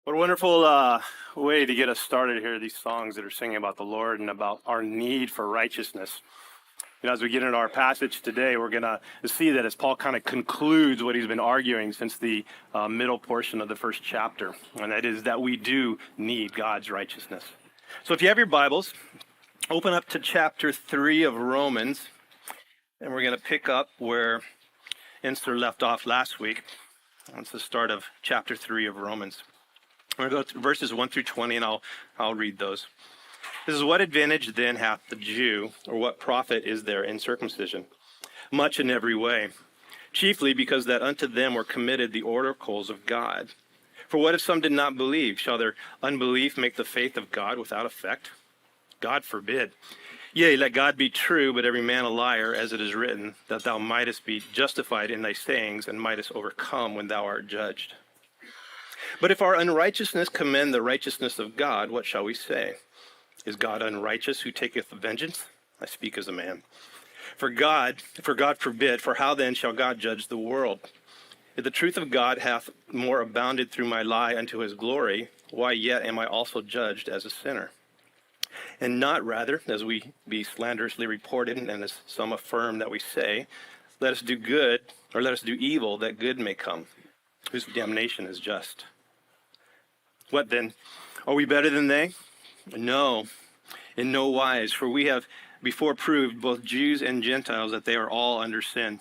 What a wonderful way to get us started here, these songs that are singing about the Lord and about our need for righteousness. You know, as we get into our passage today, we're going to see that as Paul kind of concludes what he's been arguing since the middle portion of the first chapter, and that is that we do need God's righteousness. So if you have your Bibles, open up to chapter 3 of Romans, and we're going to pick up where Inster left off last week. That's the start of chapter 3 of Romans. I'm going to go to verses 1 through 20, and I'll read those. This is, what advantage then hath the Jew, or what profit is there in circumcision? Much in every way, chiefly because that unto them were committed the oracles of God. For what if some did not believe? Shall their unbelief make the faith of God without effect? God forbid. Yea, let God be true, but every man a liar, as it is written, that thou mightest be justified in thy sayings, and mightest overcome when thou art judged. But if our unrighteousness commend the righteousness of God, what shall we say? Is God unrighteous who taketh vengeance? I speak as a man. For God forbid, for how then shall God judge the world? If the truth of God hath more abounded through my lie unto his glory, why yet am I also judged as a sinner? And not rather, as we be slanderously reported, and as some affirm that we say, let us do good, or let us do evil, that good may come, whose damnation is just. What then? Are we better than they? No, in no wise, for we have before proved, both Jews and Gentiles, that they are all under sin.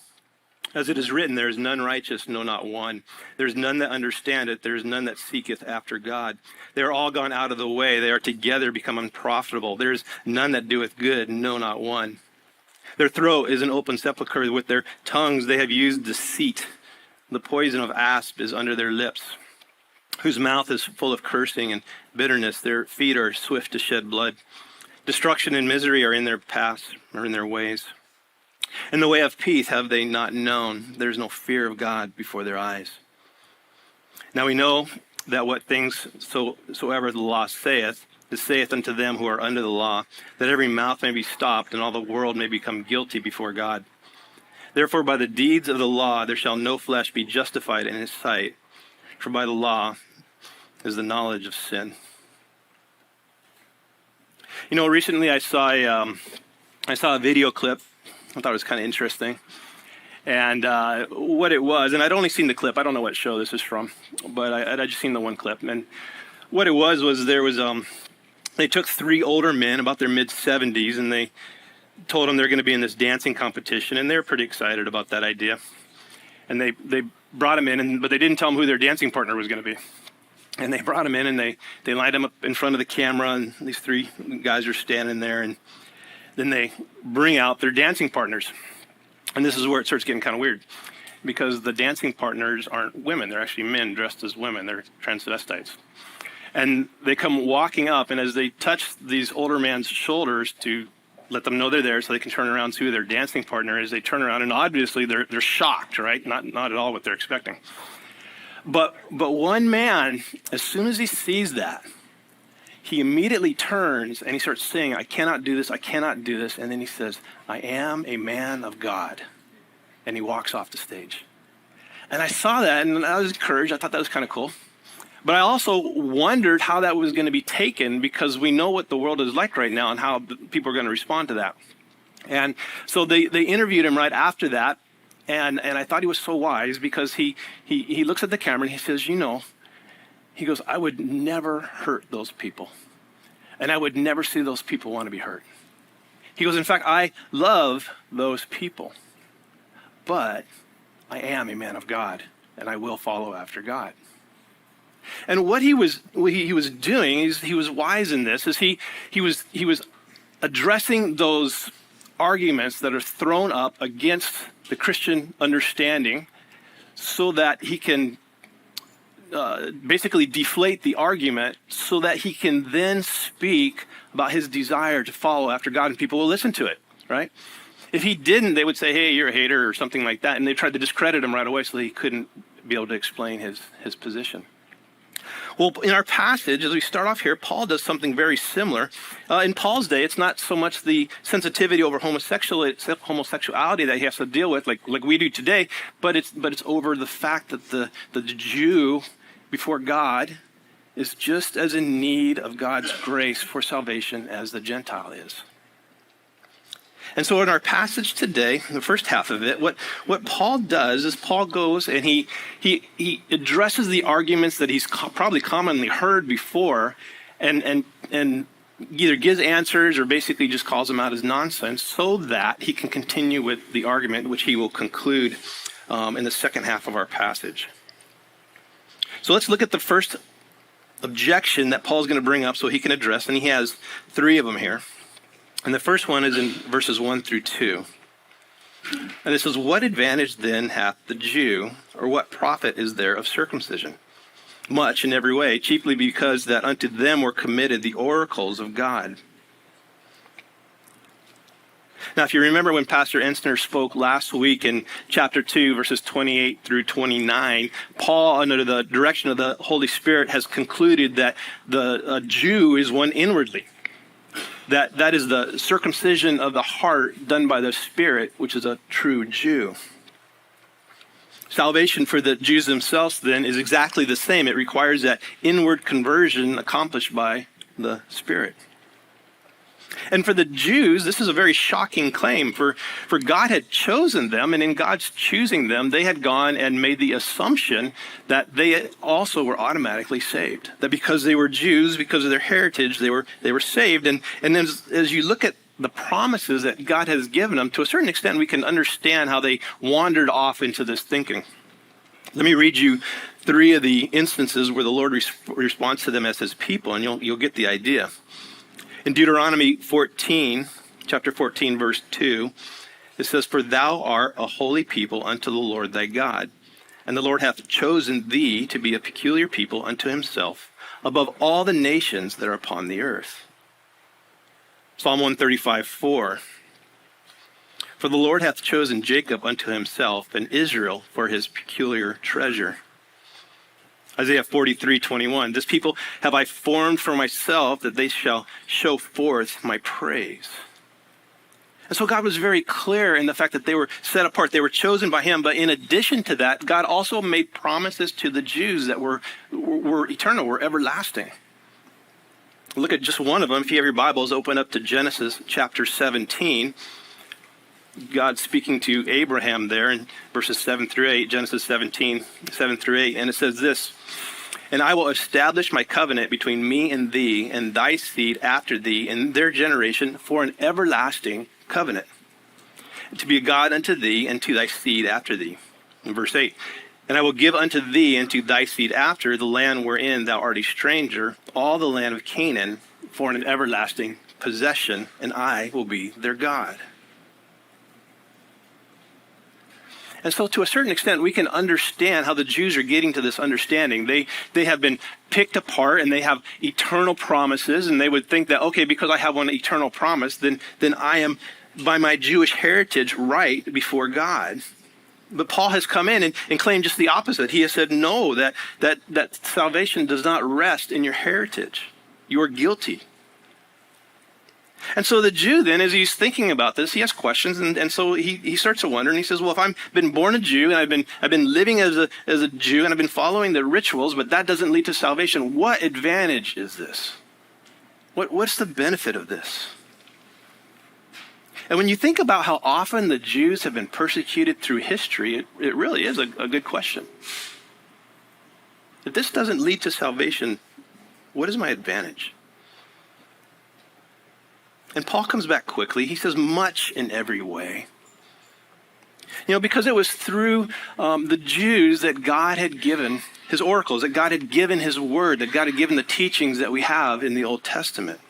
As it is written, there is none righteous, no, not one. There is none that understandeth, there is none that seeketh after God. They are all gone out of the way, they are together become unprofitable. There is none that doeth good, no, not one. Their throat is an open sepulchre, with their tongues they have used deceit. The poison of asp is under their lips, whose mouth is full of cursing and bitterness. Their feet are swift to shed blood. Destruction and misery are in their paths, or in their ways. And the way of peace have they not known. There is no fear of God before their eyes. Now we know that what things soever the law saith, it saith unto them who are under the law, that every mouth may be stopped, and all the world may become guilty before God. Therefore by the deeds of the law there shall no flesh be justified in his sight, for by the law is the knowledge of sin. You know, recently I saw a video clip. I thought it was kind of interesting. And what it was, and I'd only seen the clip. I don't know what show this is from, but I'd just seen the one clip. And what it was there was, they took 3 older men about their mid-70s, and they told them they're going to be in this dancing competition, and they were pretty excited about that idea. And they brought them in, but they didn't tell them who their dancing partner was going to be. And they brought them in, and they lined them up in front of the camera, and these 3 guys are standing there, and then they bring out their dancing partners. And this is where it starts getting kind of weird, because the dancing partners aren't women. They're actually men dressed as women. They're transvestites. And they come walking up, and as they touch these older man's shoulders to let them know they're there so they can turn around to their dancing partner, as they turn around, and obviously they're shocked, right? Not at all what they're expecting. But one man, as soon as he sees that, he immediately turns and he starts saying, I cannot do this, I cannot do this. And then he says, I am a man of God. And he walks off the stage. And I saw that and I was encouraged. I thought that was kind of cool. But I also wondered how that was going to be taken, because we know what the world is like right now and how people are going to respond to that. And so they interviewed him right after that. And I thought he was so wise, because he looks at the camera and he says, you know, he goes, I would never hurt those people. And I would never see those people want to be hurt. He goes, in fact, I love those people. But I am a man of God, and I will follow after God. And what he was doing, he was wise in this, is he was addressing those arguments that are thrown up against the Christian understanding, so that he can basically deflate the argument, so that he can then speak about his desire to follow after God, and people will listen to it, right? If he didn't, they would say, hey, you're a hater or something like that, and they tried to discredit him right away so that he couldn't be able to explain his position. Well, in our passage, as we start off here, Paul does something very similar. In Paul's day, it's not so much the sensitivity over homosexuality that he has to deal with, like we do today, but it's over the fact that the Jew before God is just as in need of God's grace for salvation as the Gentile is. And so in our passage today, the first half of it, what Paul does is Paul goes and he addresses the arguments that he's probably commonly heard before and either gives answers or basically just calls them out as nonsense so that he can continue with the argument, which he will conclude in the second half of our passage. So let's look at the first objection that Paul's going to bring up so he can address, and he has 3 of them here. And the first one is in verses 1 through 2. And it says, "What advantage then hath the Jew, or what profit is there of circumcision? Much in every way, chiefly because that unto them were committed the oracles of God." Now, if you remember when Pastor Ensner spoke last week in chapter 2, verses 28 through 29, Paul, under the direction of the Holy Spirit, has concluded that the Jew is one inwardly. That is the circumcision of the heart done by the Spirit, which is a true Jew. Salvation for the Jews themselves, then, is exactly the same. It requires that inward conversion accomplished by the Spirit. And for the Jews, this is a very shocking claim, for God had chosen them, and in God's choosing them, they had gone and made the assumption that they also were automatically saved. That because they were Jews, because of their heritage, they were saved. And as you look at the promises that God has given them, to a certain extent, we can understand how they wandered off into this thinking. Let me read you 3 of the instances where the Lord responds to them as his people, and you'll get the idea. In Deuteronomy 14, chapter 14, verse 2, it says, "For thou art a holy people unto the Lord thy God, and the Lord hath chosen thee to be a peculiar people unto himself, above all the nations that are upon the earth." Psalm 135, 4, "For the Lord hath chosen Jacob unto himself, and Israel for his peculiar treasure." Isaiah 43:21, "This people have I formed for myself, that they shall show forth my praise." And so God was very clear in the fact that they were set apart. They were chosen by him. But in addition to that, God also made promises to the Jews that were eternal, were everlasting. Look at just one of them. If you have your Bibles, open up to Genesis chapter 17. God speaking to Abraham there in verses 7 through 8, Genesis 17, 7 through 8. And it says this, "And I will establish my covenant between me and thee and thy seed after thee in their generation for an everlasting covenant, to be a God unto thee and to thy seed after thee." In verse 8, "And I will give unto thee and to thy seed after the land wherein thou art a stranger, all the land of Canaan, for an everlasting possession, and I will be their God." And so to a certain extent, we can understand how the Jews are getting to this understanding. They have been picked apart and they have eternal promises, and they would think that, okay, because I have one eternal promise, then I am, by my Jewish heritage, right before God. But Paul has come in and claimed just the opposite. He has said, no, that salvation does not rest in your heritage. You are guilty. And so the Jew then, as he's thinking about this, he has questions, and so he starts to wonder, and he says, well, if I've been born a Jew, and I've been living as a Jew, and I've been following the rituals, but that doesn't lead to salvation, what advantage is this? What's the benefit of this? And when you think about how often the Jews have been persecuted through history, it really is a good question. If this doesn't lead to salvation, what is my advantage? And Paul comes back quickly. He says, much in every way. Because it was through the Jews that God had given his oracles, that God had given his word, that God had given the teachings that we have in the Old Testament.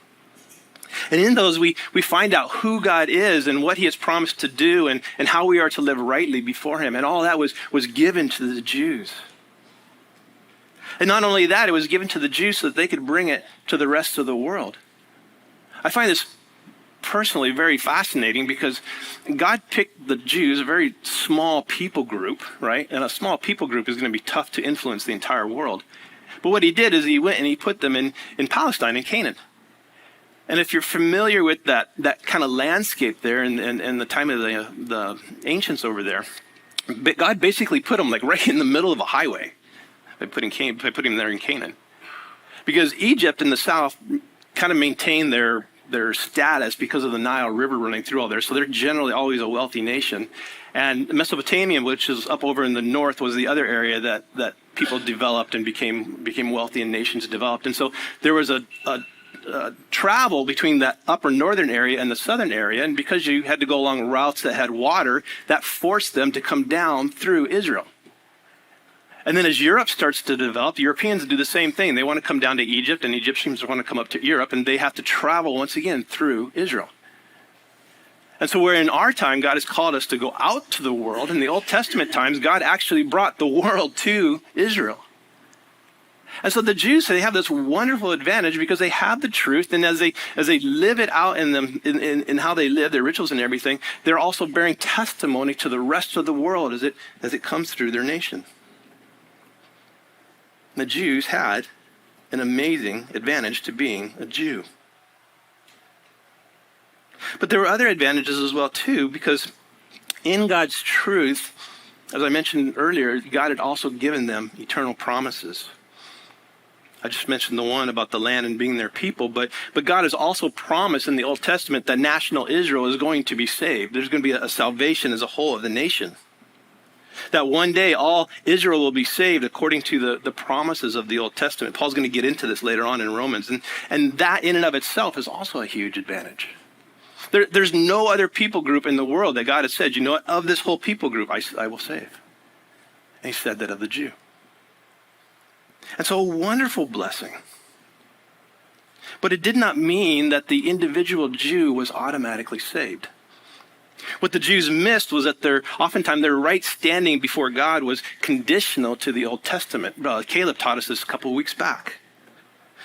And in those, we find out who God is and what he has promised to do and how we are to live rightly before him. And all that was given to the Jews. And not only that, it was given to the Jews so that they could bring it to the rest of the world. I find this personally very fascinating because God picked the Jews, a very small people group, right? And a small people group is going to be tough to influence the entire world. But what he did is he went and he put them in Palestine, in Canaan. And if you're familiar with that kind of landscape there in the time of the ancients over there, God basically put them like right in the middle of a highway by putting them there in Canaan. because Egypt in the south kind of maintained their status because of the Nile River running through all there. So they're generally always a wealthy nation. And Mesopotamia, which is up over in the north, was the other area that people developed and became wealthy and nations developed. And so there was a travel between that upper northern area and the southern area. And because you had to go along routes that had water, that forced them to come down through Israel. And then as Europe starts to develop, Europeans do the same thing. They want to come down to Egypt, and Egyptians want to come up to Europe, and they have to travel once again through Israel. And so where in our time, God has called us to go out to the world, in the Old Testament times, God actually brought the world to Israel. And so the Jews, they have this wonderful advantage because they have the truth, and as they live it out in how they live, their rituals and everything, they're also bearing testimony to the rest of the world as it comes through their nation. The Jews had an amazing advantage to being a Jew. But there were other advantages as well, too, because in God's truth, as I mentioned earlier, God had also given them eternal promises. I just mentioned the one about the land and being their people, but God has also promised in the Old Testament that national Israel is going to be saved. There's going to be a salvation as a whole of the nation. That one day all Israel will be saved according to the promises of the Old Testament. Paul's going to get into this later on in Romans. And that in and of itself is also a huge advantage. There's no other people group in the world that God has said, you know what, of this whole people group, I will save. And he said that of the Jew. And so a wonderful blessing. But it did not mean that the individual Jew was automatically saved. What the Jews missed was that oftentimes their right standing before God was conditional to the Old Testament. Caleb taught us this a couple of weeks back.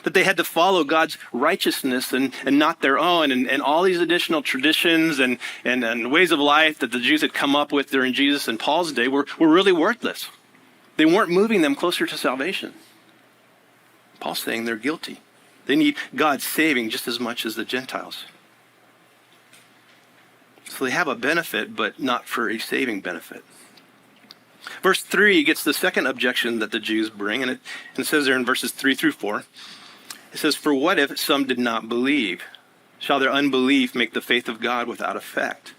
That they had to follow God's righteousness and not their own, and all these additional traditions and ways of life that the Jews had come up with during Jesus and Paul's day were really worthless. They weren't moving them closer to salvation. Paul's saying they're guilty. They need God's saving just as much as the Gentiles. So they have a benefit, but not for a saving benefit. Verse 3 gets the second objection that the Jews bring, and it says there in verses 3 through 4, it says, "For what if some did not believe? Shall their unbelief make the faith of God without effect?"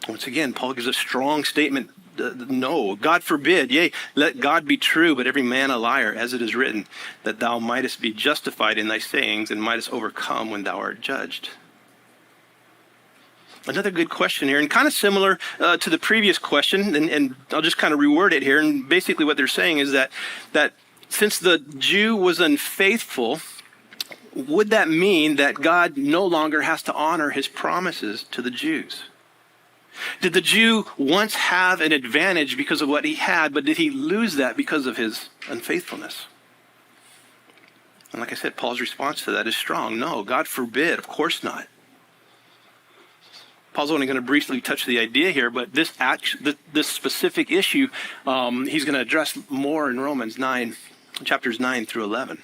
Once again, Paul gives a strong statement. No, God forbid. Yea, let God be true, but every man a liar, as it is written, that thou mightest be justified in thy sayings and mightest overcome when thou art judged. Another good question here, and kind of similar to the previous question, and I'll just kind of reword it here. And basically what they're saying is that since the Jew was unfaithful, would that mean that God no longer has to honor his promises to the Jews? Did the Jew once have an advantage because of what he had, but did he lose that because of his unfaithfulness? And like I said, Paul's response to that is strong. No, God forbid, of course not. Paul's only going to briefly touch the idea here, but this specific issue, he's going to address more in Romans 9, chapters 9 through 11.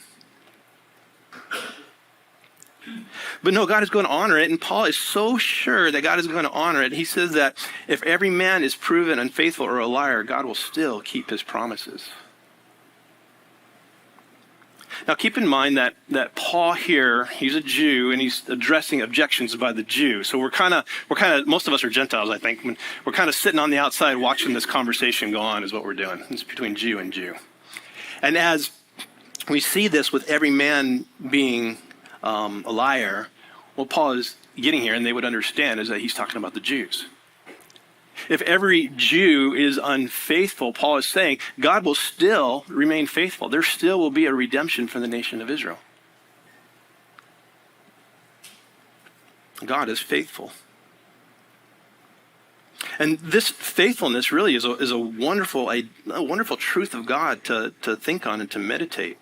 But no, God is going to honor it, and Paul is so sure that God is going to honor it. He says that if every man is proven unfaithful or a liar, God will still keep his promises. Now, keep in mind that Paul here, he's a Jew, and he's addressing objections by the Jew. So we're kind of, most of us are Gentiles, I think. We're kind of sitting on the outside watching this conversation go on is what we're doing. It's between Jew and Jew. And as we see this with every man being a liar, what Paul is getting here, and they would understand, is that he's talking about the Jews. If every Jew is unfaithful, Paul is saying, God will still remain faithful. There still will be a redemption for the nation of Israel. God is faithful. And this faithfulness really is a wonderful truth of God to think on and to meditate.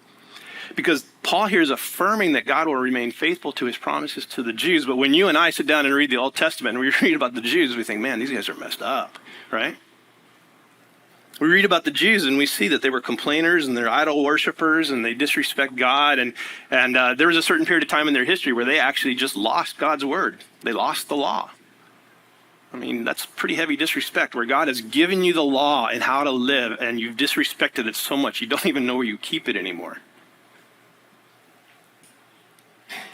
Because Paul here is affirming that God will remain faithful to his promises to the Jews. But when you and I sit down and read the Old Testament and we read about the Jews, we think, man, these guys are messed up, right? We read about the Jews and we see that they were complainers and they're idol worshipers and they disrespect God. And there was a certain period of time in their history where they actually just lost God's word. They lost the law. I mean, that's pretty heavy disrespect where God has given you the law and how to live and you've disrespected it so much you don't even know where you keep it anymore.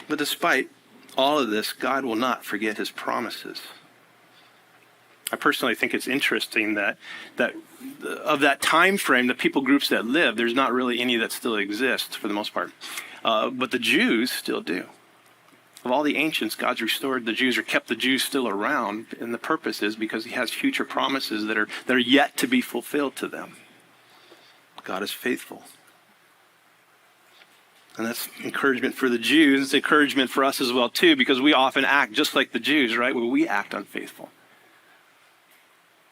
But despite all of this, God will not forget his promises. I personally think it's interesting that of that time frame, the people groups that live, there's not really any that still exist for the most part. But the Jews still do. Of all the ancients, God's restored the Jews or kept the Jews still around, and the purpose is because he has future promises that are yet to be fulfilled to them. God is faithful. And that's encouragement for the Jews. It's encouragement for us as well, too, because we often act just like the Jews, right? Where we act unfaithful.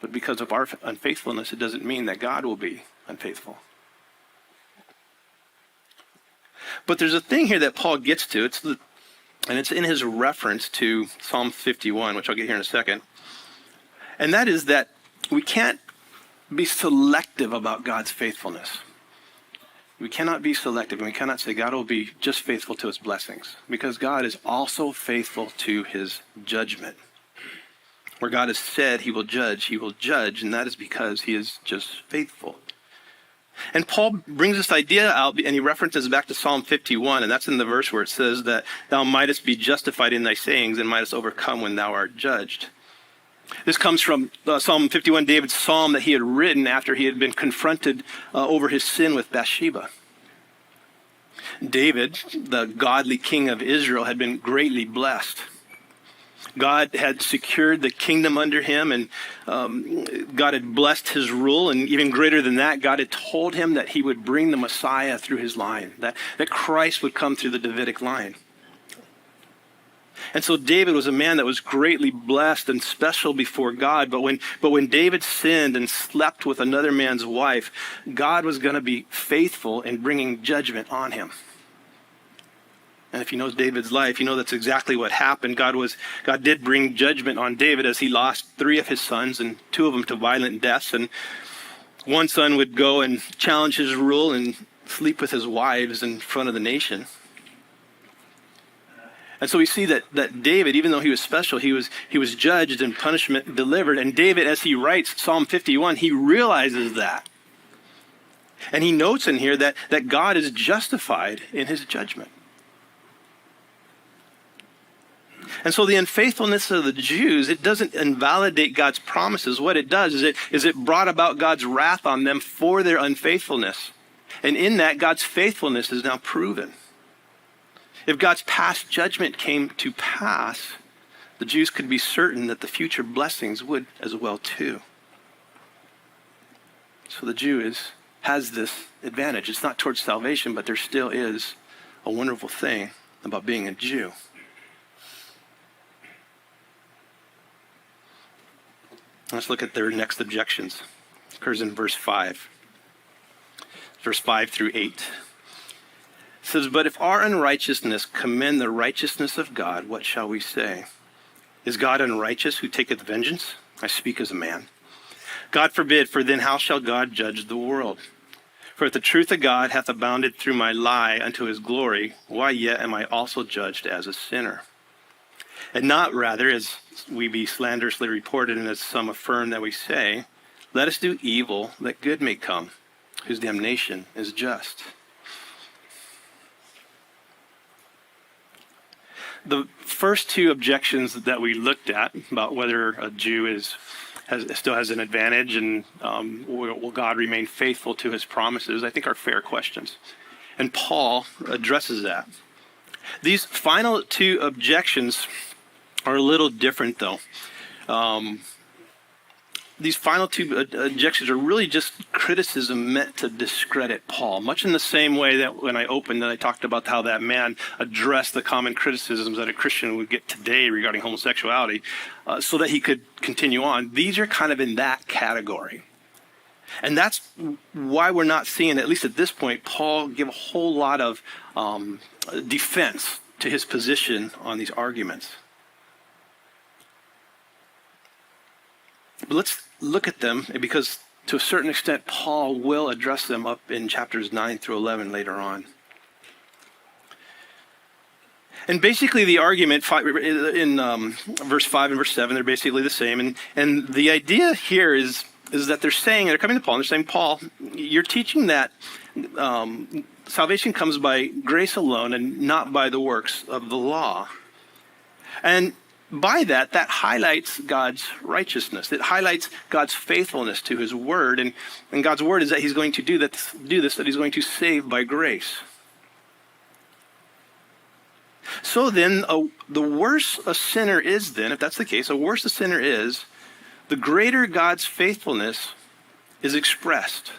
But because of our unfaithfulness, it doesn't mean that God will be unfaithful. But there's a thing here that Paul gets to. And it's in his reference to Psalm 51, which I'll get here in a second. And that is that we can't be selective about God's faithfulness. We cannot be selective, and we cannot say God will be just faithful to his blessings, because God is also faithful to his judgment. Where God has said he will judge, and that is because he is just faithful. And Paul brings this idea out, and he references back to Psalm 51, and that's in the verse where it says that thou mightest be justified in thy sayings and mightest overcome when thou art judged. This comes from Psalm 51, David's psalm that he had written after he had been confronted over his sin with Bathsheba. David, the godly king of Israel, had been greatly blessed. God had secured the kingdom under him, and God had blessed his rule. And even greater than that, God had told him that he would bring the Messiah through his line, that Christ would come through the Davidic line. And so David was a man that was greatly blessed and special before God. But when David sinned and slept with another man's wife, God was going to be faithful in bringing judgment on him. And if you know David's life, you know that's exactly what happened. God did bring judgment on David as he lost 3 of his sons, and 2 of them to violent deaths. And one son would go and challenge his rule and sleep with his wives in front of the nation. And so we see that David, even though he was special, he was judged and punishment delivered. And David, as he writes Psalm 51, he realizes that. And he notes in here that God is justified in his judgment. And so the unfaithfulness of the Jews, it doesn't invalidate God's promises. What it does is it brought about God's wrath on them for their unfaithfulness. And in that, God's faithfulness is now proven. If God's past judgment came to pass, the Jews could be certain that the future blessings would as well too. So the Jew has this advantage. It's not towards salvation, but there still is a wonderful thing about being a Jew. Let's look at their next objections. It occurs in verse 5. Verse 5 through 8. It says, but if our unrighteousness commend the righteousness of God, what shall we say? Is God unrighteous who taketh vengeance? I speak as a man. God forbid, for then how shall God judge the world? For if the truth of God hath abounded through my lie unto his glory, why yet am I also judged as a sinner? And not rather as we be slanderously reported, and as some affirm that we say, let us do evil that good may come, whose damnation is just. The first 2 objections that we looked at about whether a Jew still has an advantage and will God remain faithful to his promises, I think are fair questions. And Paul addresses that. These final 2 objections are a little different, though. These final 2 objections are really just criticism meant to discredit Paul, much in the same way that when I opened that I talked about how that man addressed the common criticisms that a Christian would get today regarding homosexuality so that he could continue on. These are kind of in that category. And that's why we're not seeing, at least at this point, Paul give a whole lot of defense to his position on these arguments. But let's look at them, because to a certain extent, Paul will address them up in chapters 9 through 11 later on. And basically the argument in verse 5 and verse 7, they're basically the same. And the idea here is that they're coming to Paul, and they're saying, Paul, you're teaching that salvation comes by grace alone and not by the works of the law. And by that highlights God's righteousness. It highlights God's faithfulness to his word. And God's word is that he's going to do this, that he's going to save by grace. So then, the worse a sinner is then, if that's the case, the worse a sinner is, the greater God's faithfulness is expressed.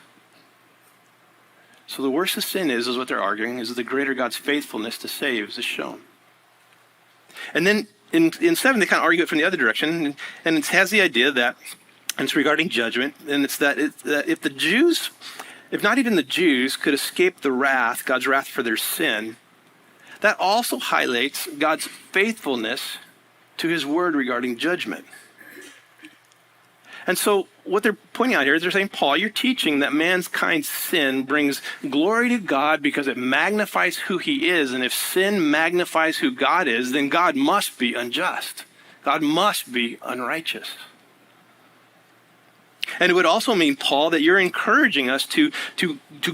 So the worse the sin is what they're arguing, is the greater God's faithfulness to save is shown. And then in 7, they kind of argue it from the other direction, and it has the idea that, and it's regarding judgment, and it's that if the Jews, if not even the Jews, could escape the wrath, God's wrath for their sin, that also highlights God's faithfulness to his word regarding judgment. And so what they're pointing out here is they're saying, Paul, you're teaching that mankind's sin brings glory to God because it magnifies who he is. And if sin magnifies who God is, then God must be unjust. God must be unrighteous. And it would also mean, Paul, that you're encouraging us to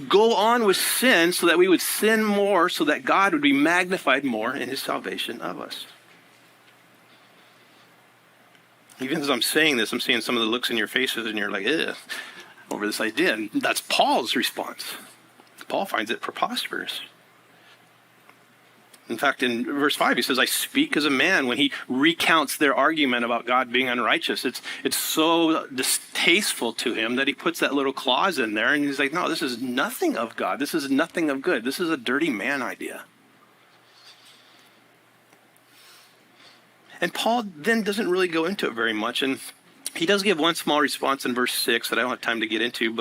go on with sin so that we would sin more, so that God would be magnified more in his salvation of us. Even as I'm saying this, I'm seeing some of the looks in your faces and you're like, ugh, over this idea. And that's Paul's response. Paul finds it preposterous. In fact, in verse 5, he says, I speak as a man, when he recounts their argument about God being unrighteous. It's so distasteful to him that he puts that little clause in there, and he's like, no, this is nothing of God. This is nothing of good. This is a dirty man idea. And Paul then doesn't really go into it very much, and he does give one small response in verse 6 that I don't have time to get into,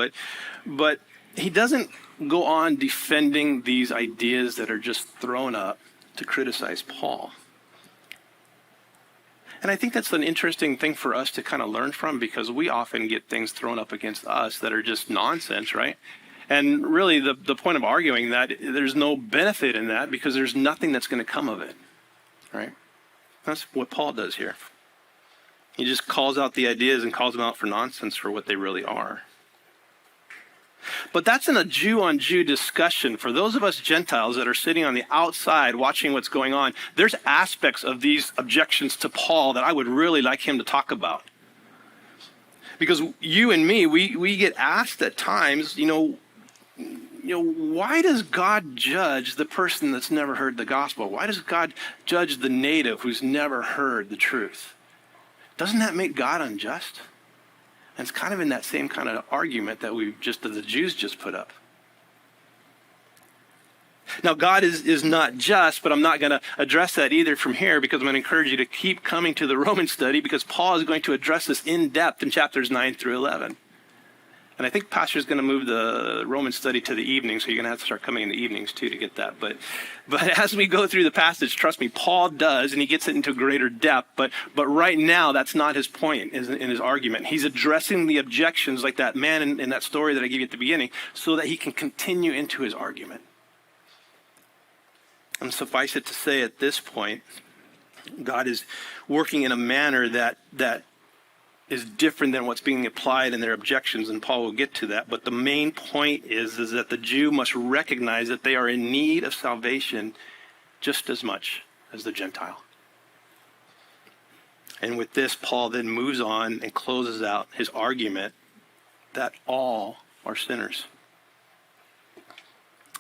but he doesn't go on defending these ideas that are just thrown up to criticize Paul. And I think that's an interesting thing for us to kind of learn from, because we often get things thrown up against us that are just nonsense, right? And really the point of arguing that, there's no benefit in that because there's nothing that's going to come of it, right? That's what Paul does here. He just calls out the ideas and calls them out for nonsense for what they really are. But that's in a Jew-on-Jew discussion. For those of us Gentiles that are sitting on the outside watching what's going on, there's aspects of these objections to Paul that I would really like him to talk about. Because you and me, we get asked at times, why does God judge the person that's never heard the gospel? Why does God judge the native who's never heard the truth? Doesn't that make God unjust? And it's kind of in that same kind of argument that the Jews just put up. Now, God is not just, but I'm not going to address that either from here, because I'm going to encourage you to keep coming to the Roman study, because Paul is going to address this in depth in chapters 9 through 11. And I think Pastor's going to move the Roman study to the evening, so you're going to have to start coming in the evenings too to get that. But as we go through the passage, trust me, Paul does, and he gets it into greater depth. But right now, that's not his point in his argument. He's addressing the objections like that man in that story that I gave you at the beginning, so that he can continue into his argument. And suffice it to say, at this point, God is working in a manner that is different than what's being applied in their objections, and Paul will get to that. But the main point is that the Jew must recognize that they are in need of salvation just as much as the Gentile. And with this, Paul then moves on and closes out his argument that all are sinners.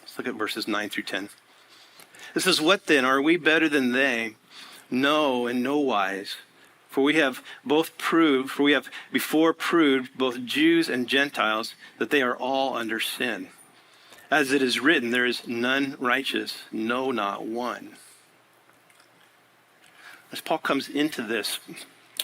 Let's look at verses 9 through 10. It says, what then? Are we better than they? No, in no wise. For we have before proved, both Jews and Gentiles, that they are all under sin. As it is written, there is none righteous, no, not one. As Paul comes into this,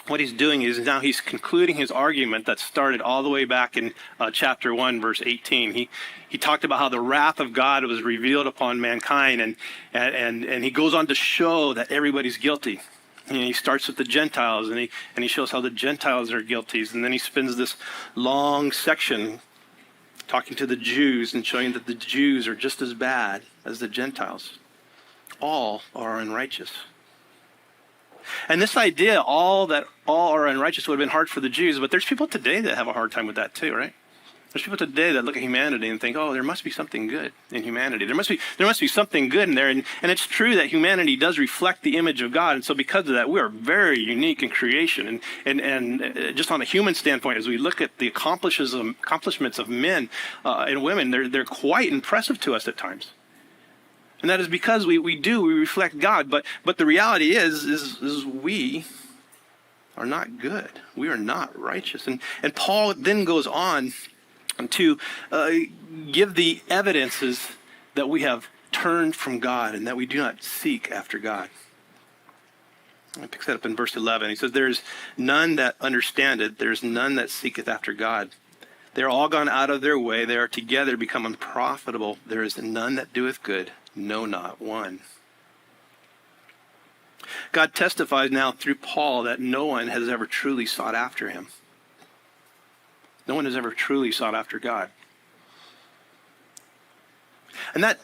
what he's doing is now he's concluding his argument that started all the way back in chapter 1, verse 18. He talked about how the wrath of God was revealed upon mankind, and he goes on to show that everybody's guilty. And he starts with the Gentiles, and he shows how the Gentiles are guilty. And then he spends this long section talking to the Jews and showing that the Jews are just as bad as the Gentiles. All are unrighteous. And this idea, all are unrighteous, would have been hard for the Jews, but there's people today that have a hard time with that too, right? There's people today that look at humanity and think, oh, there must be something good in humanity. There must be something good in there. And it's true that humanity does reflect the image of God. And so because of that, we are very unique in creation. And just on a human standpoint, as we look at the accomplishments of men and women, they're quite impressive to us at times. And that is because we reflect God. But the reality is we are not good. We are not righteous. And Paul then goes on to give the evidences that we have turned from God and that we do not seek after God. He picks that up in verse 11. He says, there is none that understandeth, there is none that seeketh after God. They are all gone out of their way. They are together become unprofitable. There is none that doeth good, no, not one. God testifies now through Paul that no one has ever truly sought after him. No one has ever truly sought after God. And that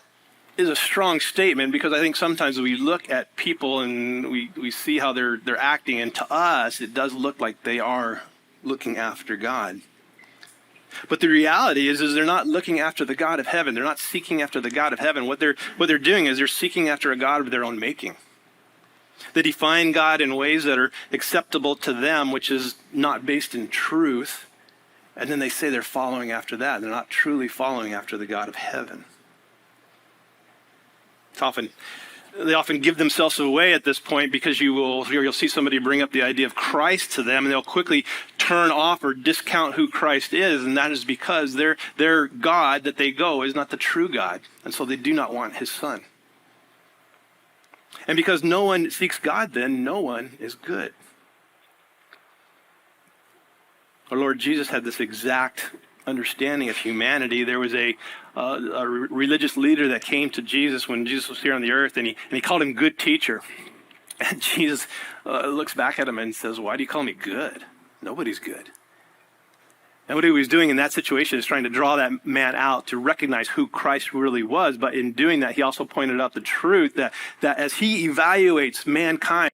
is a strong statement because I think sometimes we look at people and we see how they're acting, and to us it does look like they are looking after God. But the reality is they're not looking after the God of heaven. They're not seeking after the God of heaven. What they're doing is they're seeking after a God of their own making. They define God in ways that are acceptable to them, which is not based in truth. And then they say they're following after that. They're not truly following after the God of heaven. They often give themselves away at this point because you'll see somebody bring up the idea of Christ to them, and they'll quickly turn off or discount who Christ is, and that is because their God that they go is not the true God, and so they do not want his son. And because no one seeks God, then no one is good. Our Lord Jesus had this exact understanding of humanity. There was a religious leader that came to Jesus when Jesus was here on the earth, and he called him good teacher. And Jesus looks back at him and says, why do you call me good? Nobody's good. And what he was doing in that situation is trying to draw that man out to recognize who Christ really was. But in doing that, he also pointed out the truth that as he evaluates mankind,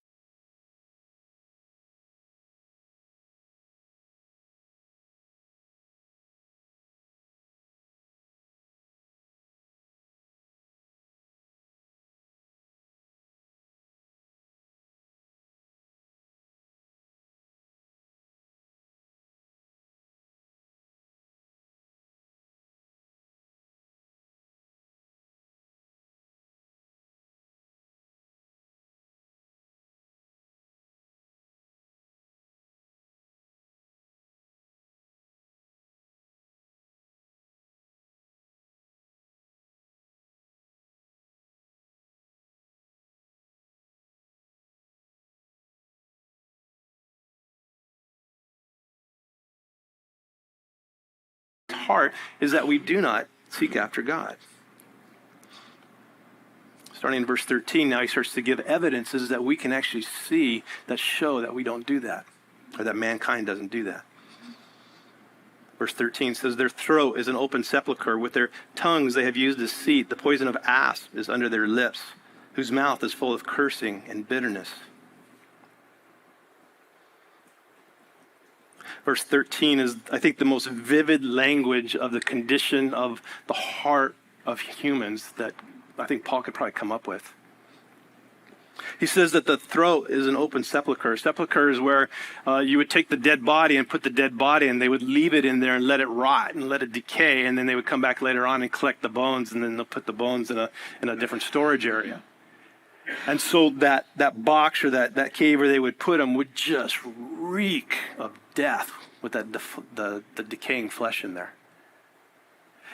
heart is that we do not seek after God. Starting in verse 13, now he starts to give evidences that we can actually see that show that we don't do that, or that mankind doesn't do that. Verse 13 says, their throat is an open sepulchre. With their tongues they have used deceit. The poison of asp is under their lips, whose mouth is full of cursing and bitterness. Verse 13 is, I think, the most vivid language of the condition of the heart of humans that I think Paul could probably come up with. He says that the throat is an open sepulcher. Sepulcher is where you would take the dead body and put the dead body, and they would leave it in there and let it rot and let it decay, and then they would come back later on and collect the bones, and then they'll put the bones in a different storage area. And so that box or that cave where they would put them would just reek of death with the decaying flesh in there.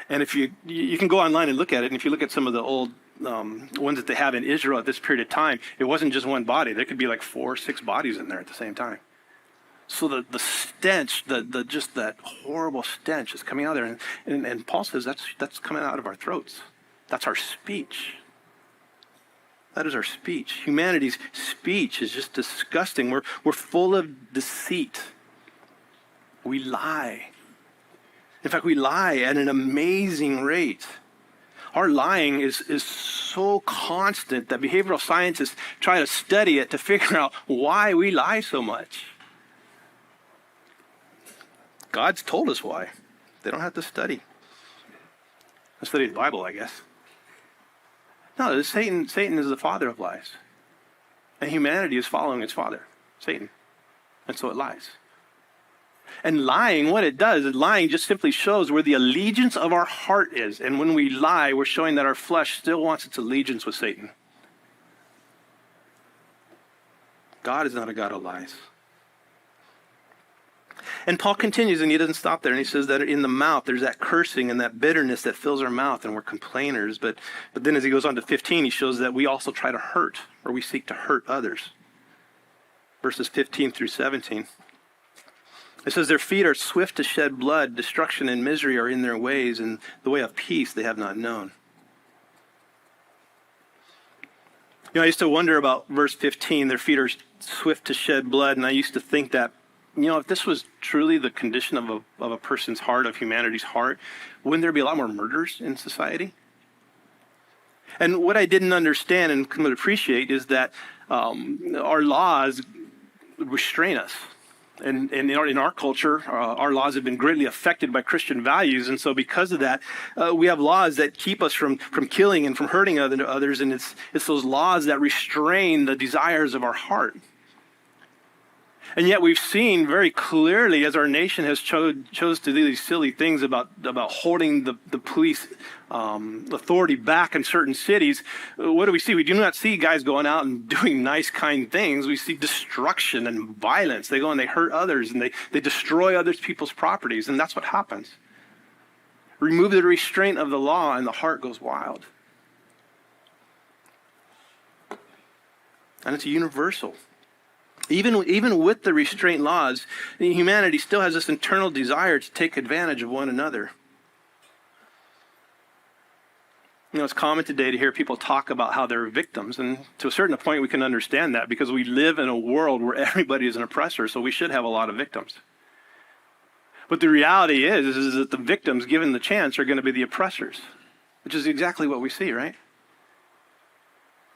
And if you can go online and look at it, and if you look at some of the old ones that they have in Israel at this period of time, it wasn't just one body. There could be like 4 or 6 bodies in there at the same time. So the stench, just that horrible stench is coming out of there. And Paul says that's coming out of our throats. That's our speech. That is our speech. Humanity's speech is just disgusting. We're full of deceit. We lie. In fact, we lie at an amazing rate. Our lying is so constant that behavioral scientists try to study it to figure out why we lie so much. God's told us why. They don't have to study. Study the Bible, I guess. No, Satan is the father of lies. And humanity is following its father, Satan. And so it lies. And lying, what it does is lying just simply shows where the allegiance of our heart is. And when we lie, we're showing that our flesh still wants its allegiance with Satan. God is not a God of lies. And Paul continues, and he doesn't stop there. And he says that in the mouth, there's that cursing and that bitterness that fills our mouth, and we're complainers. But then as he goes on to 15, he shows that we also try to hurt, or we seek to hurt others. Verses 15 through 17. It says, their feet are swift to shed blood. Destruction and misery are in their ways, and the way of peace they have not known. I used to wonder about verse 15, their feet are swift to shed blood, and I used to think that, if this was truly the condition of a person's heart, of humanity's heart, wouldn't there be a lot more murders in society? And what I didn't understand and could appreciate is that our laws restrain us. And in our culture, our laws have been greatly affected by Christian values. And so because of that, we have laws that keep us from killing and from hurting others. And it's those laws that restrain the desires of our heart. And yet we've seen very clearly as our nation has chose to do these silly things about holding the police authority back in certain cities. What do we see? We do not see guys going out and doing nice, kind things. We see destruction and violence. They go and they hurt others and they destroy other people's properties. And that's what happens. Remove the restraint of the law and the heart goes wild. And it's universal. Even with the restraint laws, humanity still has this internal desire to take advantage of one another. It's common today to hear people talk about how they're victims, and to a certain point we can understand that because we live in a world where everybody is an oppressor, so we should have a lot of victims. But the reality is that the victims, given the chance, are going to be the oppressors, which is exactly what we see, right?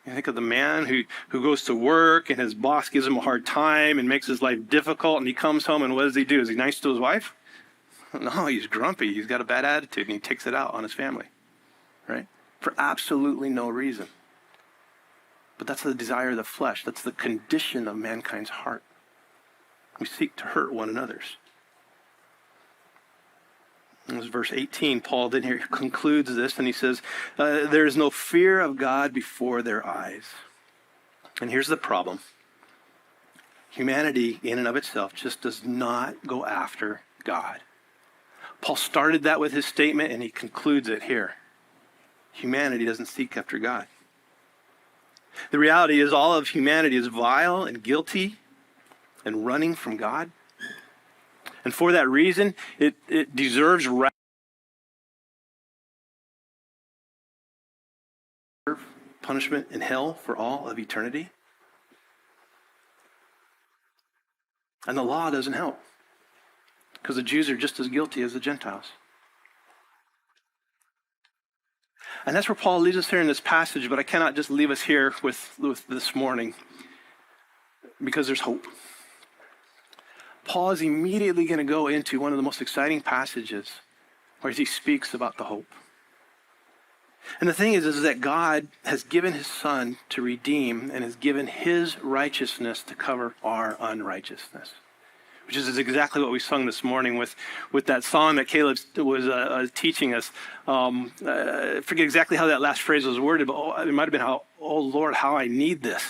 You think of the man who goes to work and his boss gives him a hard time and makes his life difficult, and he comes home and what does he do? Is he nice to his wife? No, he's grumpy. He's got a bad attitude and he takes it out on his family, right? For absolutely no reason. But that's the desire of the flesh. That's the condition of mankind's heart. We seek to hurt one another's. In verse 18, Paul then here concludes this and he says, there is no fear of God before their eyes. And here's the problem. Humanity in and of itself just does not go after God. Paul started that with his statement and he concludes it here. Humanity doesn't seek after God. The reality is all of humanity is vile and guilty and running from God. And for that reason, it deserves wrath, punishment in hell for all of eternity. And the law doesn't help because the Jews are just as guilty as the Gentiles. And that's where Paul leaves us here in this passage, but I cannot just leave us here with this morning because there's hope. Paul is immediately going to go into one of the most exciting passages where he speaks about the hope. And the thing is that God has given his son to redeem and has given his righteousness to cover our unrighteousness, which is exactly what we sung this morning with that song that Caleb was teaching us. I forget exactly how that last phrase was worded, but it might have been oh Lord, how I need this.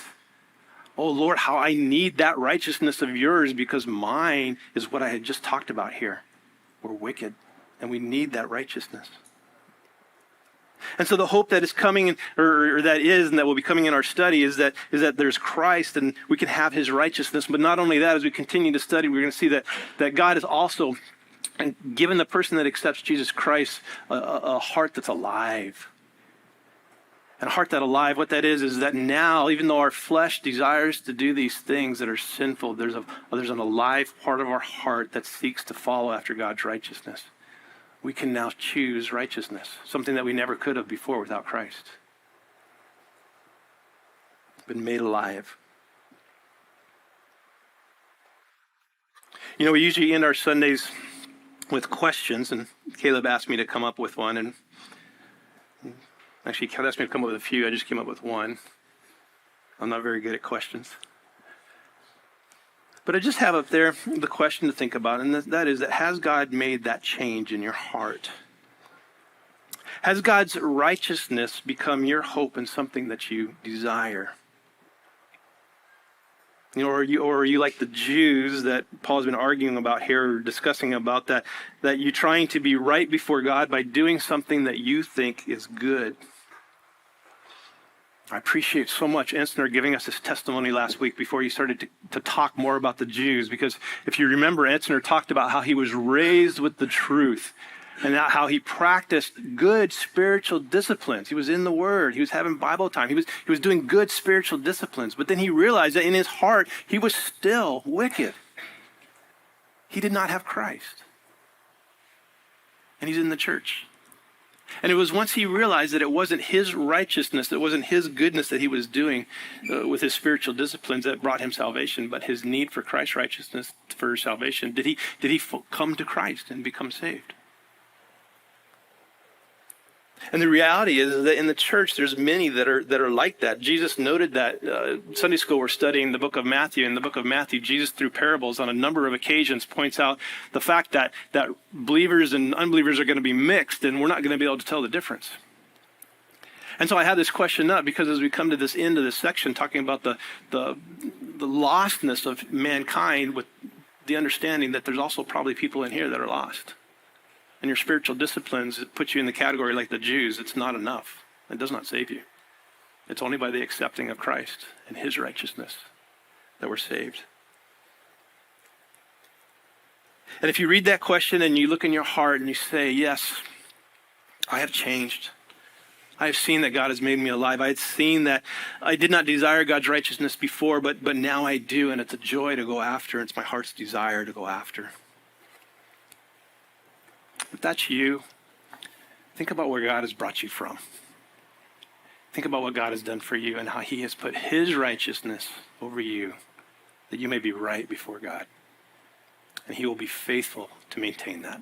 Oh Lord, how I need that righteousness of yours because mine is what I had just talked about here. We're wicked and we need that righteousness. And so the hope that is coming, or that is, and that will be coming in our study is that there's Christ and we can have his righteousness. But not only that, as we continue to study, we're going to see that God has also given the person that accepts Jesus Christ a heart that's alive. And a heart that alive, what that is that now, even though our flesh desires to do these things that are sinful, there's an alive part of our heart that seeks to follow after God's righteousness. We can now choose righteousness, something that we never could have before without Christ. Been made alive. We usually end our Sundays with questions, and Caleb asked me to come up with one, and actually Caleb asked me to come up with a few. I just came up with one. I'm not very good at questions. But I just have up there the question to think about, and that is that has God made that change in your heart? Has God's righteousness become your hope and something that you desire? You know, or are you like the Jews that Paul's been arguing about here, or discussing about that you're trying to be right before God by doing something that you think is good? I appreciate so much Ensner giving us his testimony last week before he started to talk more about the Jews, because if you remember, Ensner talked about how he was raised with the truth and how he practiced good spiritual disciplines. He was in the Word. He was having Bible time. He was doing good spiritual disciplines. But then he realized that in his heart, he was still wicked. He did not have Christ. And he's in the church. And it was once he realized that it wasn't his righteousness, that it wasn't his goodness that he was doing with his spiritual disciplines that brought him salvation, but his need for Christ's righteousness for salvation. Did he come to Christ and become saved? And the reality is that in the church, there's many that are like that. Jesus noted that. Sunday school, we're studying the book of Matthew. In the book of Matthew, Jesus, through parables, on a number of occasions, points out the fact that believers and unbelievers are going to be mixed, and we're not going to be able to tell the difference. And so I had this question up because as we come to this end of this section, talking about the lostness of mankind, with the understanding that there's also probably people in here that are lost. And your spiritual disciplines, it puts you in the category like the Jews. It's not enough. It does not save you. It's only by the accepting of Christ and his righteousness that we're saved. And if you read that question and you look in your heart and you say, yes, I have changed. I have seen that God has made me alive. I had seen that I did not desire God's righteousness before, but now I do, and it's a joy to go after. It's my heart's desire to go after. If that's you, think about where God has brought you from. Think about what God has done for you and how he has put his righteousness over you, that you may be right before God. And he will be faithful to maintain that.